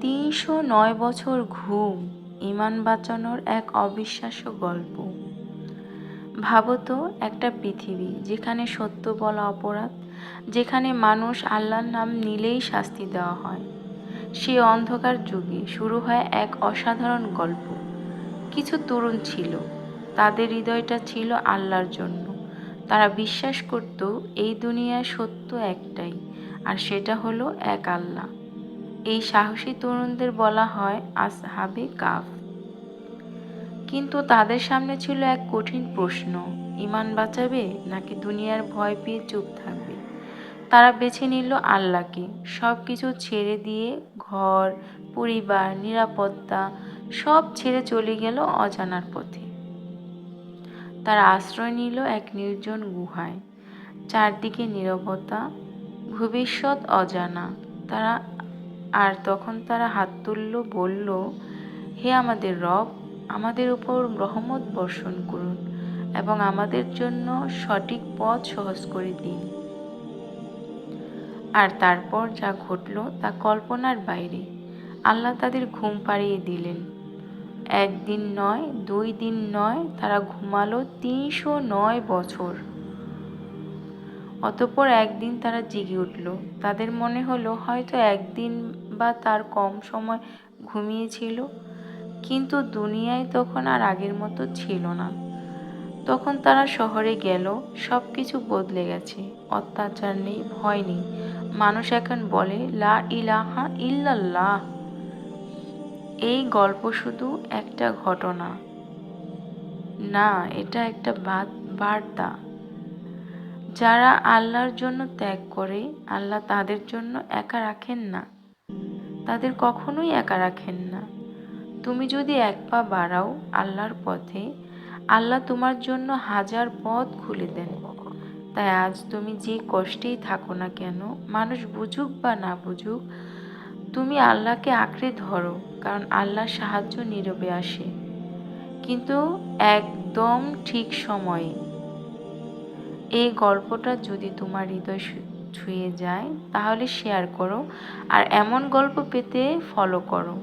৩০৯ বছর ঘুম ঈমান বাঁচানোর এক অবিশ্বাস্য গল্প। ভাবো তো, একটা পৃথিবী যেখানে সত্য বলা অপরাধ, যেখানে মানুষ আল্লাহর নাম নিলেই শাস্তি দেওয়া হয়। সেই অন্ধকার যুগে শুরু হয় এক অসাধারণ গল্প। কিছু তরুণ ছিল, তাদের হৃদয়টা ছিল আল্লাহর জন্য। তারা বিশ্বাস করত এই দুনিয়ায় সত্য একটাই, আর সেটা হলো এক আল্লাহ। এই সাহসী তরুণদের বলা হয় আসহাবে কাহফ। কিন্তু তাদের সামনে ছিল এক কঠিন প্রশ্ন: ঈমান বাঁচাবে নাকি দুনিয়ার ভয় পেয়ে চুপ থাকবে? তারা বেছে নিল আল্লাহকে। সব কিছু ছেড়ে দিয়ে, ঘর, পরিবার, নিরাপত্তা সব ছেড়ে চলে গেল অজানার পথে। তারা আশ্রয় নিল এক নির্জন গুহায়। চারদিকে নীরবতা, ভবিষ্যৎ অজানা। তখন তারা হাত তুলল, বলল, হে আমাদের রব, আমাদের উপর রহমত বর্ষণ করুন এবং আমাদের জন্য সঠিক পথ সহজ করে দিন। আর তারপর যা ঘটল তা কল্পনার বাইরে। আল্লাহ তাদের ঘুম পাড়িয়ে দিলেন। একদিন নয়, 2 দিন নয়, তারা ঘুমালো ৩০৯ বছর। অতঃপর একদিন তারা জেগে উঠল। তাদের মনে হলো হয়তো একদিন বা তার কম সময় ঘুমিয়েছিল। কিন্তু দুনিয়ায় তখন আর আগের মতো ছিল না। তখন তারা শহরে গেল। সব কিছু বদলে গেছে। অত্যাচার নেই, ভয় নেই। মানুষ এখন বলে, লা ইলাহা ইল্লাল্লাহ। এই গল্প শুধু একটা ঘটনা না, এটা একটা বার্তা। যারা আল্লাহর জন্য ত্যাগ করে, আল্লাহ তাদের জন্য একা রাখেন না, তাদের কখনোই একা রাখেন না। তুমি যদি এক পা বাড়াও আল্লাহর পথে, আল্লাহ তোমার জন্য 1000 পথ খুলে দেন। তাই আজ তুমি যে কষ্টেই থাকো না কেন, মানুষ বুঝুক বা না বুঝুক, তুমি আল্লাহকে আঁকড়ে ধরো, কারণ আল্লাহর সাহায্য নীরবে আসে, কিন্তু একদম ঠিক সময়ে। এই গল্পটা যদি তোমার হৃদয় ছুঁয়ে যায়, তাহলে শেয়ার করো, আর এমন গল্প পেতে ফলো করো।